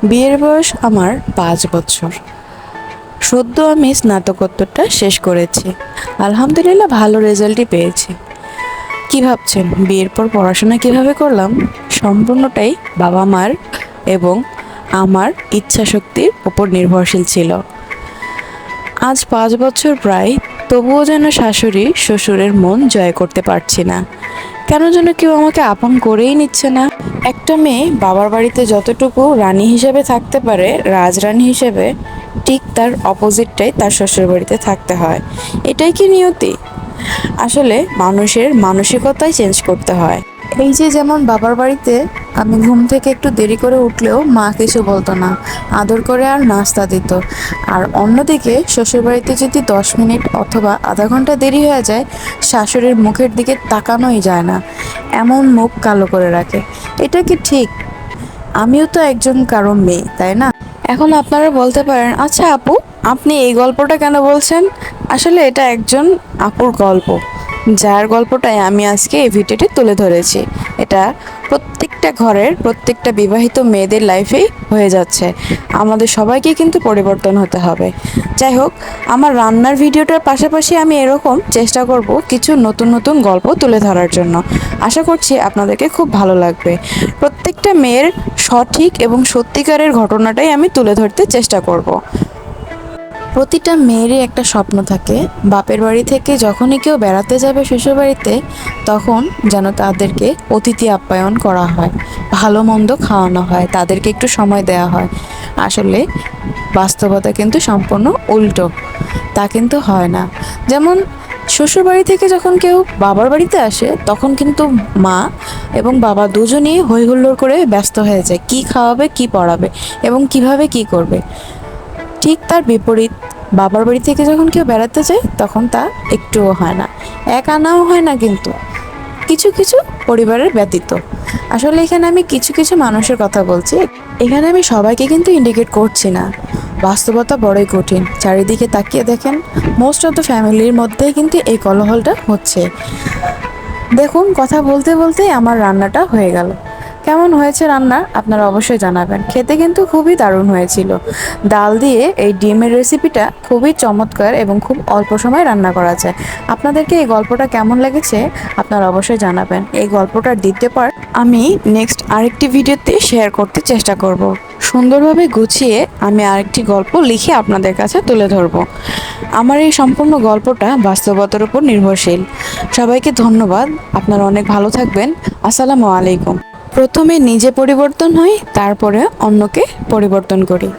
বিয়ের বয়স আমার 5 বছর। সদ্য আমি স্নাতকোত্তরটা শেষ করেছি। আলহামদুলিল্লাহ ভালো রেজাল্টই পেয়েছি। কি ভাবছেন বিয়ের পর পড়াশোনা কিভাবে করলাম? সম্পূর্ণটাই বাবা মার এবং আমার ইচ্ছা শক্তির উপর নির্ভরশীল ছিল। আজ 5 বছর প্রায়, তবুও যেন শাশুড়ি শ্বশুরের মন জয় করতে পারছি না। কেন যেন কেউ আমাকে আপন করেই নিচ্ছে না। একটা মেয়ে বাবার বাড়িতে যতটুকু রানী হিসেবে থাকতে পারে, রাজরানী হিসেবে, ঠিক তার অপোজিটটাই তার শ্বশুর বাড়িতে থাকতে হয়। এটাই কি নিয়তি? আসলে মানুষের মানসিকতাই চেঞ্জ করতে হয়। এই যে যেমন বাবার বাড়িতে আমি ঘুম থেকে একটু দেরি করে উঠলেও মা কিছু বলতো না, আদর করে আর নাস্তা দিত। আর অন্যদিকে শ্বশুরবাড়িতে যদি 10 মিনিট অথবা আধা ঘন্টা দেরি হয়ে যায়, শাশুড়ির মুখের দিকে তাকানোই যায় না, এমন মুখ কালো করে রাখে। এটা কি ঠিক? আমিও তো একজন কারো মেয়ে, তাই না? এখন আপনারা বলতে পারেন, আচ্ছা আপু, আপনি এই গল্পটা কেন বলছেন? আসলে এটা একজন আপুর গল্প, যার গল্পটাই আমি আজকে এই ভিডিওটি তুলে ধরেছি। এটা প্রত্যেকটা ঘরের প্রত্যেকটা বিবাহিত মেয়েদের লাইফেই হয়ে যাচ্ছে। আমাদের সবাইকে কিন্তু পরিবর্তন হতে হবে। যাই হোক, আমার রান্নার ভিডিওটার পাশাপাশি আমি এরকম চেষ্টা করব কিছু নতুন নতুন গল্প তুলে ধরার জন্য। আশা করছি আপনাদেরকে খুব ভালো লাগবে। প্রত্যেকটা মেয়ের সঠিক এবং সত্যিকারের ঘটনাটাই আমি তুলে ধরতে চেষ্টা করব। প্রতিটা মেয়েরই একটা স্বপ্ন থাকে, বাপের বাড়ি থেকে যখনই কেউ বেড়াতে যাবে শ্বশুর বাড়িতে, তখন যেন তাদেরকে অতিথি আপ্যায়ন করা হয়, ভালো মন্দ খাওয়ানো হয়, তাদেরকে একটু সময় দেওয়া হয়। আসলে বাস্তবতা কিন্তু সম্পূর্ণ উল্টো। তা কিন্তু হয় না। যেমন শ্বশুর বাড়ি থেকে যখন কেউ বাবার বাড়িতে আসে, তখন কিন্তু মা এবং বাবা দুজনেই হই হুল্লোড় করে ব্যস্ত হয়ে যায়, কি খাওয়াবে, কি পড়াবে এবং কিভাবে কি করবে। ঠিক তার বিপরীত, বাবার বাড়ি থেকে যখন কেউ বেড়াতে যায়, তখন তা একটুও হয় না, এক আনাও হয় না। কিন্তু কিছু কিছু পরিবারের ব্যতীত। আসলে এখানে আমি কিছু কিছু মানুষের কথা বলছি, এখানে আমি সবাইকে কিন্তু ইন্ডিকেট করছি না। বাস্তবতা বড়ই কঠিন। চারিদিকে তাকিয়ে দেখেন, মোস্ট অফ দ্য ফ্যামিলির মধ্যেই কিন্তু এই কলহলটা হচ্ছে। দেখুন, কথা বলতে বলতেই আমার রান্নাটা হয়ে গেল। কেমন হয়েছে রান্না আপনারা অবশ্যই জানাবেন। খেতে কিন্তু খুবই দারুণ হয়েছিল। ডাল দিয়ে এই ডিমের রেসিপিটা খুবই চমৎকার এবং খুব অল্প সময় রান্না করা যায়। আপনাদেরকে এই গল্পটা কেমন লেগেছে আপনারা অবশ্যই জানাবেন। এই গল্পটার দ্বিতীয় পার্ট আমি নেক্সট আরেকটি ভিডিওতে শেয়ার করতে চেষ্টা করব। সুন্দরভাবে গুছিয়ে আমি আরেকটি গল্প লিখে আপনাদের কাছে তুলে ধরব। আমার এই সম্পূর্ণ গল্পটা বাস্তবতার উপর নির্ভরশীল। সবাইকে ধন্যবাদ। আপনারা অনেক ভালো থাকবেন। আসসালামু আলাইকুম। প্রথমে নিজে পরিবর্তন হই, তারপরে অন্যকে পরিবর্তন করি।